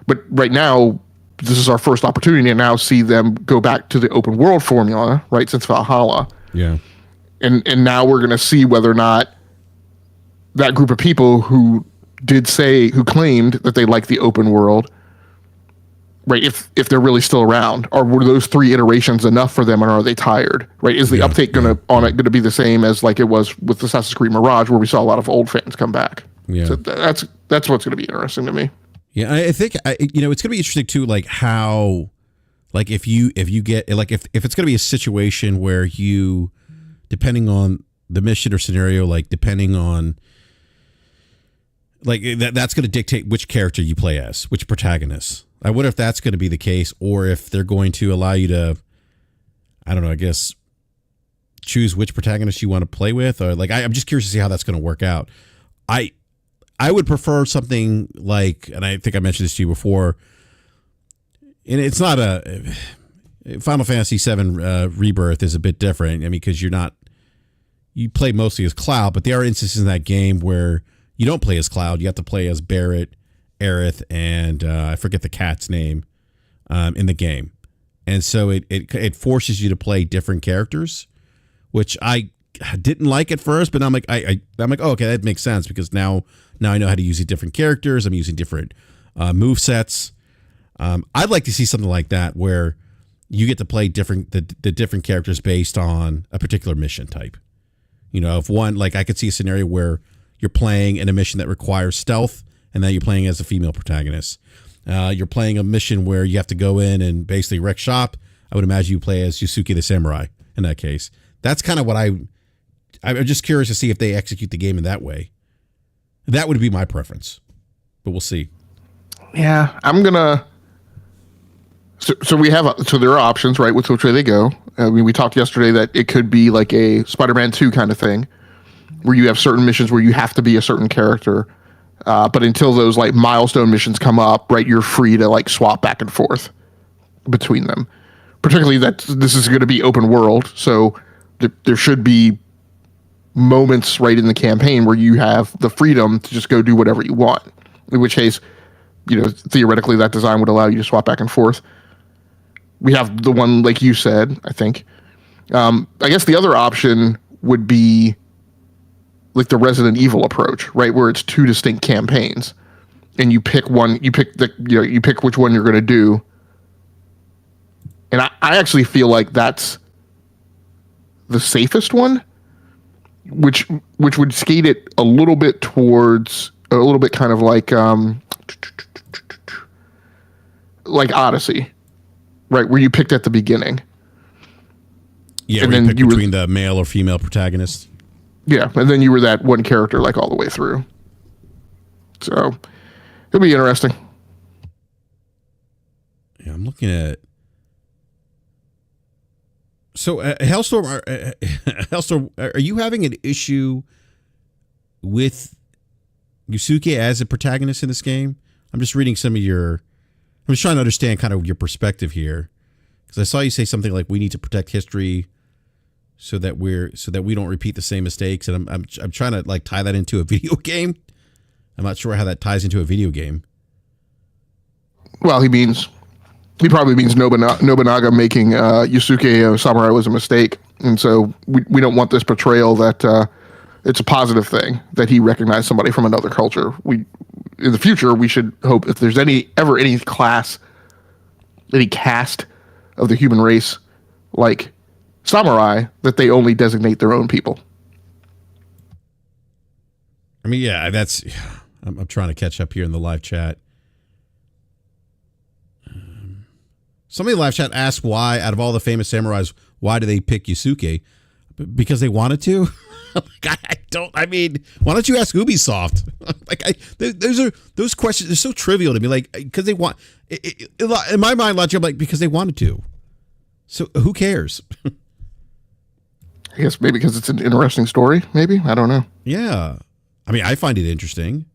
But right now, this is our first opportunity to now see them go back to the open world formula, right, since Valhalla. Yeah. And now we're going to see whether or not that group of people who claimed that they like the open world, right, if they're really still around, or were those 3 iterations enough for them, and are they tired, right? Is the uptake going to be the same as like it was with Assassin's Creed Mirage, where we saw a lot of old fans come back? Yeah. So that's what's going to be interesting to me. Yeah, I think it's going to be interesting too, like how, like if you get like if it's going to be a situation where you, depending on the mission or scenario, like depending on like that's going to dictate which character you play as, which protagonist. I wonder if that's going to be the case, or if they're going to allow you to, I don't know, I guess choose which protagonist you want to play with, or like I'm just curious to see how that's going to work out. I would prefer something like, and I think I mentioned this to you before, and it's not a Final Fantasy VII Rebirth is a bit different. I mean, because you play mostly as Cloud, but there are instances in that game where you don't play as Cloud. You have to play as Barret, Aerith, and I forget the cat's name in the game. And so it forces you to play different characters, which I didn't like at first, but I'm like, I'm like, oh, okay, that makes sense, because now I know how to use these different characters. I'm using different move sets. I'd like to see something like that where you get to play the different characters based on a particular mission type. If one, like I could see a scenario where you're playing in a mission that requires stealth, and then you're playing as a female protagonist. You're playing a mission where you have to go in and basically wreck shop. I would imagine you play as Yasuke the Samurai in that case. That's kind of what I'm just curious to see if they execute the game in that way. That would be my preference, but we'll see. Yeah, I'm gonna. So there are options, right? Which way they go. I mean, we talked yesterday that it could be like a Spider-Man 2 kind of thing, where you have certain missions where you have to be a certain character, but until those like milestone missions come up, right, you're free to like swap back and forth between them. Particularly that this is going to be open world, so there should be moments right in the campaign where you have the freedom to just go do whatever you want. In which case, theoretically that design would allow you to swap back and forth. We have the one, like you said, I think. I guess the other option would be like the Resident Evil approach, right? Where it's 2 distinct campaigns and you pick one, you pick which one you're going to do. And I actually feel like that's the safest one, which would skate it a little bit towards a little bit kind of like Odyssey, right, where you picked at the beginning. Yeah, and then you pick between the male or female protagonist. Yeah, and then you were that one character like all the way through. So it'll be interesting. Yeah, I'm looking at. So, Hellstorm, Hellstorm, are you having an issue with Yasuke as a protagonist in this game? I'm just reading some of your. I'm just trying to understand kind of your perspective here, because I saw you say something like we need to protect history, so that we don't repeat the same mistakes, and I'm trying to like tie that into a video game. I'm not sure how that ties into a video game. Well, he probably means Nobunaga making Yasuke a samurai was a mistake, and so we don't want this portrayal that it's a positive thing that he recognized somebody from another culture. In the future, we should hope if there's any class, any caste of the human race like samurai, that they only designate their own people. I mean, yeah, that's. I'm trying to catch up here in the live chat. Somebody in the live chat asked why, out of all the famous samurais, why do they pick Yasuke? Because they wanted to? I mean, why don't you ask Ubisoft? Those questions are so trivial to me. Like, because they want, in my mind, logic, I'm like, because they wanted to. So who cares? I guess maybe because it's an interesting story, maybe? I don't know. Yeah. I mean, I find it interesting.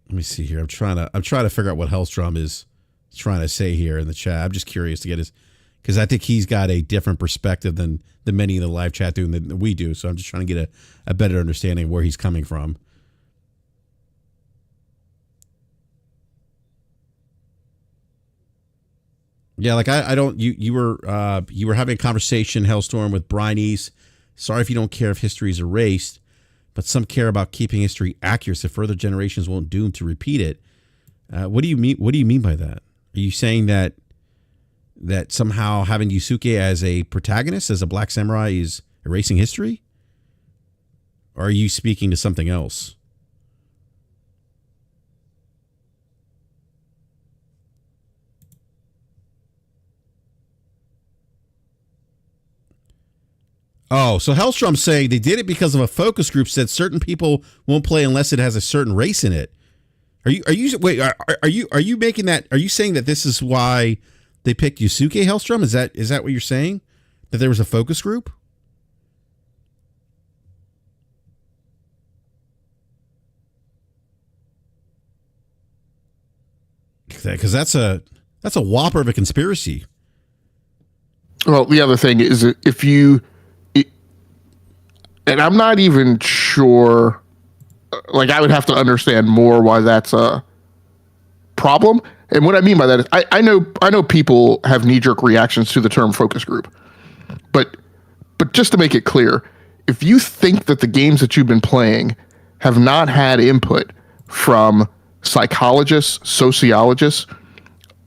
Let me see here. I'm trying to figure out what Hellstrom is trying to say here in the chat. I'm just curious to get his, because I think he's got a different perspective than many in the live chat do than we do. So I'm just trying to get a better understanding of where he's coming from. Yeah, like I don't. You were having a conversation, Hellstorm, with Brian East. Sorry if you don't care if history is erased, but some care about keeping history accurate so further generations won't doom to repeat it. What do you mean? What do you mean by that? Are you saying that somehow having Yasuke as a protagonist, as a black samurai, is erasing history? Or are you speaking to something else? Oh, so Hellstrom's saying they did it because of a focus group said certain people won't play unless it has a certain race in it. Are you making that? Are you saying that this is why they picked Yasuke, Hellstrom? Is that what you're saying? That there was a focus group? Because that's a whopper of a conspiracy. Well, the other thing is if you. And I'm not even sure, like I would have to understand more why that's a problem. And what I mean by that is I know people have knee-jerk reactions to the term focus group. But just to make it clear, if you think that the games that you've been playing have not had input from psychologists, sociologists,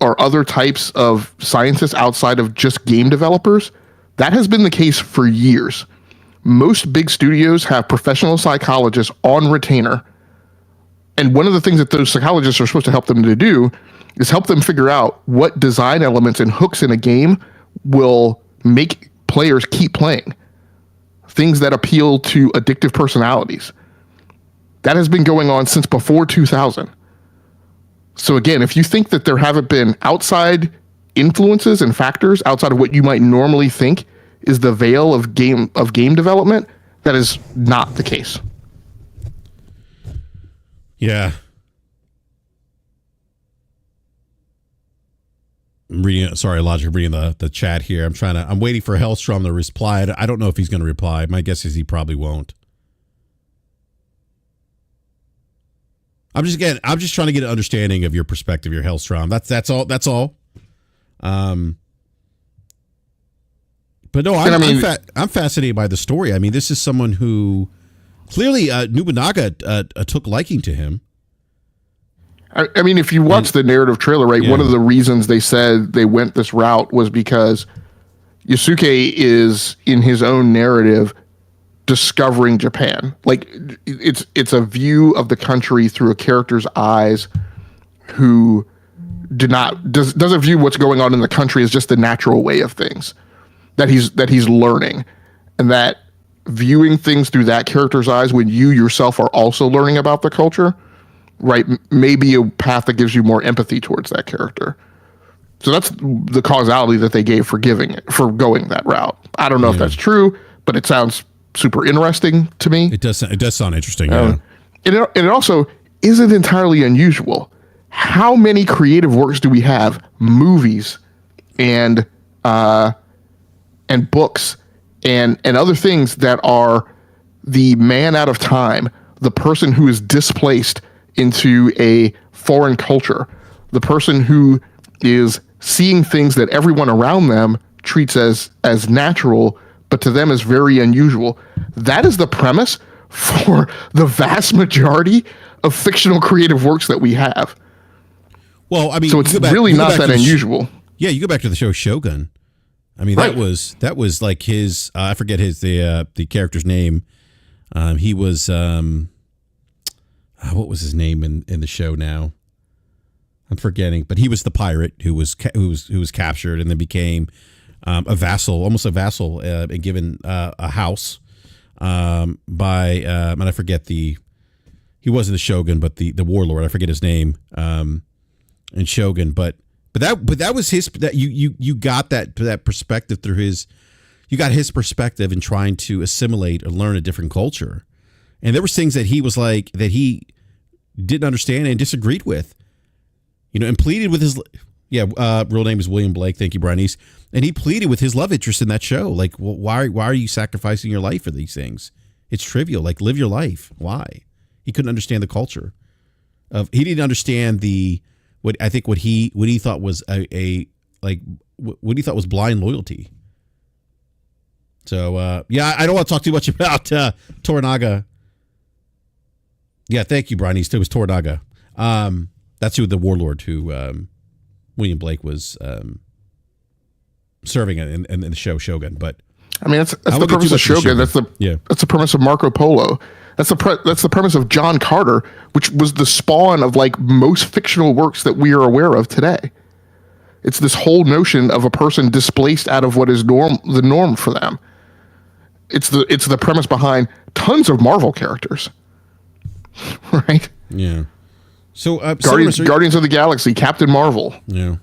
or other types of scientists outside of just game developers, that has been the case for years. Most big studios have professional psychologists on retainer. And one of the things that those psychologists are supposed to help them to do is help them figure out what design elements and hooks in a game will make players keep playing. Things that appeal to addictive personalities. That has been going on since before 2000. So again, if you think that there haven't been outside influences and factors outside of what you might normally think is the veil of game development, that is not the case. Yeah. I'm reading the chat here. I'm waiting for Hellstrom to reply. I don't know if he's going to reply. My guess is he probably won't. I'm just trying to get an understanding of your perspective, your Hellstrom. That's all. But no, I'm fascinated by the story. I mean, this is someone who clearly Nobunaga took liking to him. I mean, if you watch the narrative trailer, right, one of the reasons they said they went this route was because Yasuke is in his own narrative discovering Japan. Like it's a view of the country through a character's eyes who doesn't view what's going on in the country as just the natural way of things that he's learning, and that viewing things through that character's eyes when you yourself are also learning about the culture, right, may be a path that gives you more empathy towards that character. So that's the causality that they gave for going that route. I don't know if that's true, but it sounds super interesting to me. It does sound interesting. Yeah. And it also isn't entirely unusual. How many creative works do we have? Movies and books and other things that are the man out of time, the person who is displaced into a foreign culture, the person who is seeing things that everyone around them treats as natural, but to them is very unusual. That is the premise for the vast majority of fictional creative works that we have. Well, I mean, so it's really not that unusual. Yeah, you go back to the show Shogun. I mean, right. that was like his. I forget the character's name. He was what was his name in the show now? I'm forgetting, but he was the pirate who was captured and then became a vassal, almost a vassal, and given a house by and I forget he wasn't the Shogun, but the warlord. I forget his name. In Shogun, but that was his, that you got that perspective through his, you got his perspective in trying to assimilate or learn a different culture. And there were things that he was like, that he didn't understand and disagreed with, and pleaded with his, real name is William Blake. Thank you, Brian. And he pleaded with his love interest in that show. Like, well, why are you sacrificing your life for these things? It's trivial. Like, live your life. Why? He couldn't understand the culture he didn't understand what he thought was what he thought was blind loyalty. So I don't want to talk too much about Toranaga. Yeah, thank you, Brian. It was Toranaga. That's who the warlord who William Blake was serving in the show Shogun. But I mean, that's the premise of Shogun. That's the premise of Marco Polo. That's the premise of John Carter, which was the spawn of like most fictional works that we are aware of today. It's this whole notion of a person displaced out of what is the norm for them. It's the premise behind tons of Marvel characters, right? Yeah. So Guardians of the Galaxy, Captain Marvel. Yeah.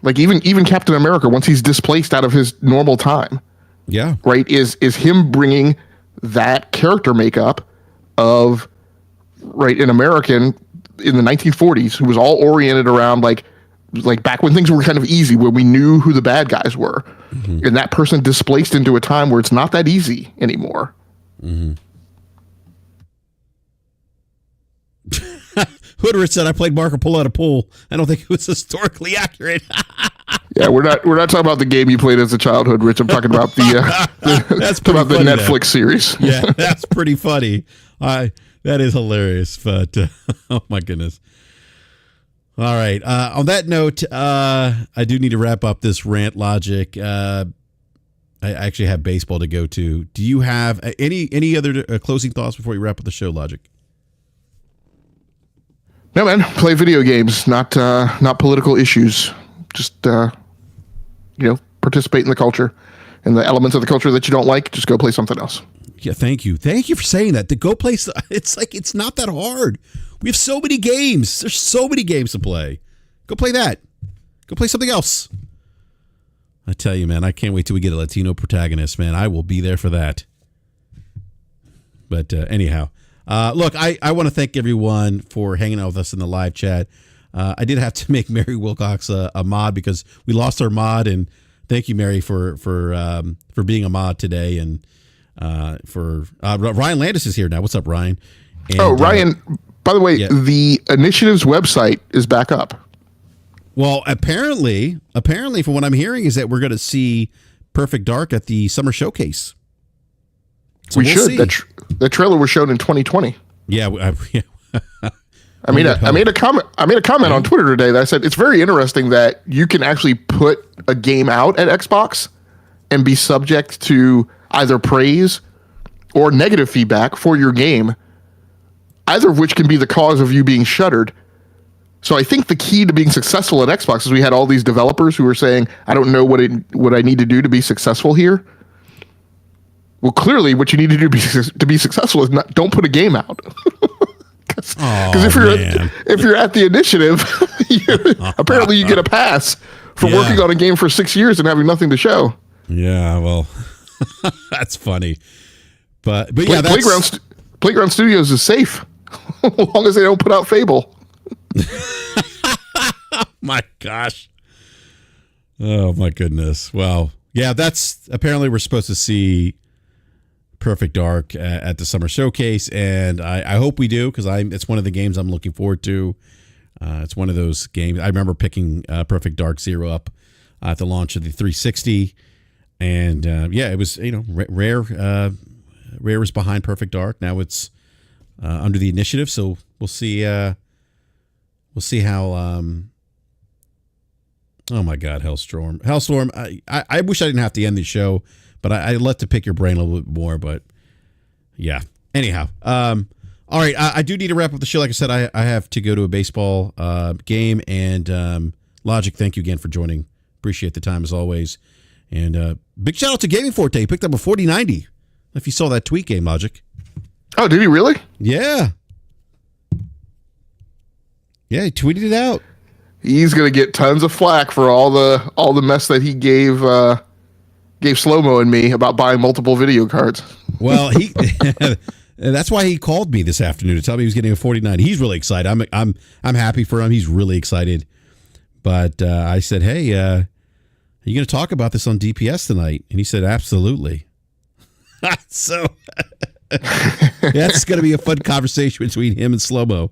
Like even Captain America, once he's displaced out of his normal time. Yeah. Right. Is him bringing that character makeup of an American in the 1940s who was all oriented around like back when things were kind of easy, where we knew who the bad guys were, and that person displaced into a time where it's not that easy anymore. Mm-hmm. Hoodrich said, "I played Marco Polo at a pool. I don't think it was historically accurate." Yeah, we're not talking about the game you played as a childhood, Rich. I'm talking about the Netflix series. Yeah, that's pretty funny. That is hilarious. But oh my goodness. All right. On that note, I do need to wrap up this rant, Logic. I actually have baseball to go to. Do you have any other closing thoughts before we wrap up the show, Logic? No, man. Play video games, not political issues. Just participate in the culture, and the elements of the culture that you don't like, just go play something else. Yeah, thank you for saying that. To go play, it's not that hard. We have so many games. There's so many games to play. Go play that. Go play something else. I tell you, man, I can't wait till we get a Latino protagonist, man. I will be there for that. But anyhow, look, I want to thank everyone for hanging out with us in the live chat. I did have to make Mary Wilcox a mod because we lost our mod, and thank you, Mary, for being a mod today. And for Ryan Landis is here now. What's up, Ryan? And, Ryan, by the way, the initiative's website is back up. Well, apparently, from what I'm hearing, is that we're going to see Perfect Dark at the Summer Showcase. So we should. The trailer was shown in 2020. Yeah. I made a comment on Twitter today that I said it's very interesting that you can actually put a game out at Xbox and be subject to either praise or negative feedback for your game, either of which can be the cause of you being shuttered. So I think the key to being successful at Xbox is we had all these developers who were saying, I don't know what I need to do to be successful here. Well, clearly what you need to do to be successful is don't put a game out. Because if you're at the initiative, apparently you get a pass for working on a game for 6 years and having nothing to show. Yeah, well, that's funny. But yeah, Playground Studios is safe as long as they don't put out Fable. My gosh. Oh my goodness. Well, yeah, that's apparently we're supposed to see Perfect Dark at the summer showcase, and I hope we do, because it's one of the games I'm looking forward to. It's one of those games. I remember picking Perfect Dark Zero up at the launch of the 360, and it was Rare was behind Perfect Dark. Now it's under the initiative, so we'll see. We'll see how. Oh my God, Hellstorm! I wish I didn't have to end the show, but I'd love to pick your brain a little bit more. But yeah. Anyhow, all right. I do need to wrap up the show. Like I said, I have to go to a baseball game. And Logic, thank you again for joining. Appreciate the time as always. And big shout out to Gaming Forte. He picked up a 4090. If you saw that tweet, Game Logic. Oh, did he really? Yeah. Yeah, he tweeted it out. He's gonna get tons of flack for all the mess that he gave Slow-Mo and me about buying multiple video cards. Well, that's why he called me this afternoon to tell me he was getting a 4090. He's really excited. I'm happy for him. He's really excited. But I said, hey, are you going to talk about this on DPS tonight? And he said, absolutely. So that's going to be a fun conversation between him and Slow-Mo.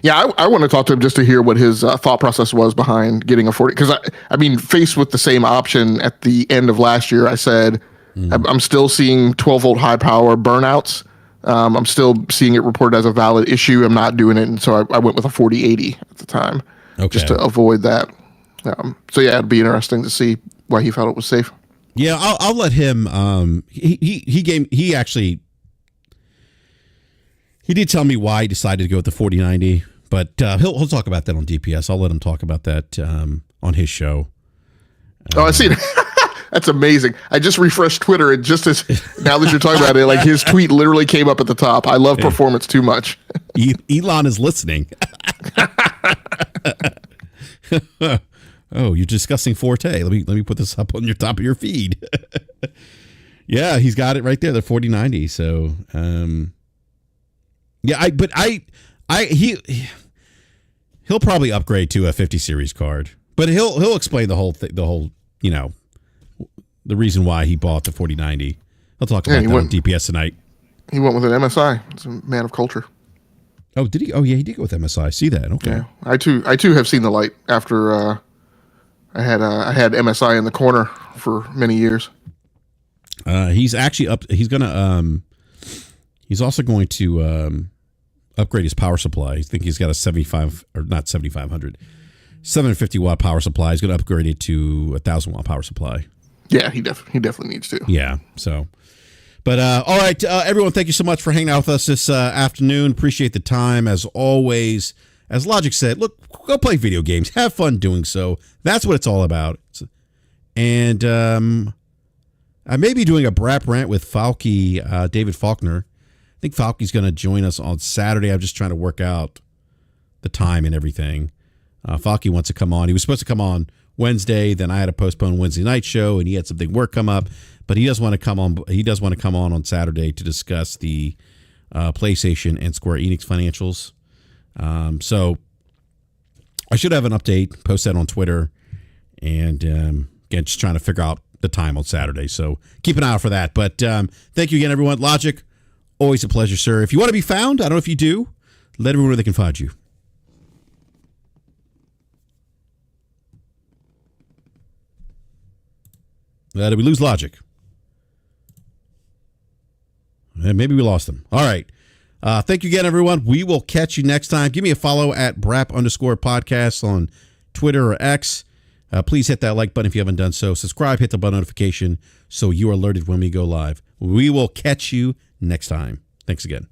Yeah, I want to talk to him just to hear what his thought process was behind getting a 40. Because, I mean, faced with the same option at the end of last year, I said, I'm still seeing 12-volt high power burnouts. I'm still seeing it reported as a valid issue. I'm not doing it. And so I went with a 4080 at the time just to avoid that. So, yeah, it'd be interesting to see why he felt it was safe. Yeah, I'll let him. He actually... He did tell me why he decided to go with the 4090, but he'll talk about that on DPS. I'll let him talk about that on his show. I see it. That's amazing. I just refreshed Twitter, and just as now that you're talking about it, like his tweet literally came up at the top. I love performance too much. Elon is listening. Oh, you're discussing Forte. Let me put this up on your top of your feed. Yeah, he's got it right there. The 4090. So. Yeah, he'll probably upgrade to a 50 series card, but he'll explain the whole the reason why he bought the 4090. He'll talk about that on DPS tonight. He went with an MSI. He's a man of culture. Oh, did he? Oh, yeah, he did go with MSI. See that? Okay. Yeah, I too have seen the light after I had MSI in the corner for many years. He's actually up. He's gonna. He's also going to upgrade his power supply. I think he's got a 750 watt power supply. He's going to upgrade it to 1,000 watt power supply. Yeah, he definitely needs to. Yeah. So, but all right, everyone, thank you so much for hanging out with us this afternoon. Appreciate the time as always. As Logic said, look, go play video games. Have fun doing so. That's what it's all about. And I may be doing a BRAP rant with Falky, David Faulkner. I think Falky's going to join us on Saturday. I'm just trying to work out the time and everything. Falky wants to come on. He was supposed to come on Wednesday. Then I had to postpone Wednesday night show, and he had something work come up. But he does want to come on. He does want to come on Saturday to discuss the PlayStation and Square Enix financials. So I should have an update. Post that on Twitter, and again, just trying to figure out the time on Saturday. So keep an eye out for that. But thank you again, everyone. Logic. Always a pleasure, sir. If you want to be found, I don't know if you do, let everyone know they can find you. Did we lose Logic? Maybe we lost him. All right. Thank you again, everyone. We will catch you next time. Give me a follow at BRAP_podcast on Twitter or X. Please hit that like button if you haven't done so. Subscribe, hit the bell notification so you are alerted when we go live. We will catch you next time. Thanks again.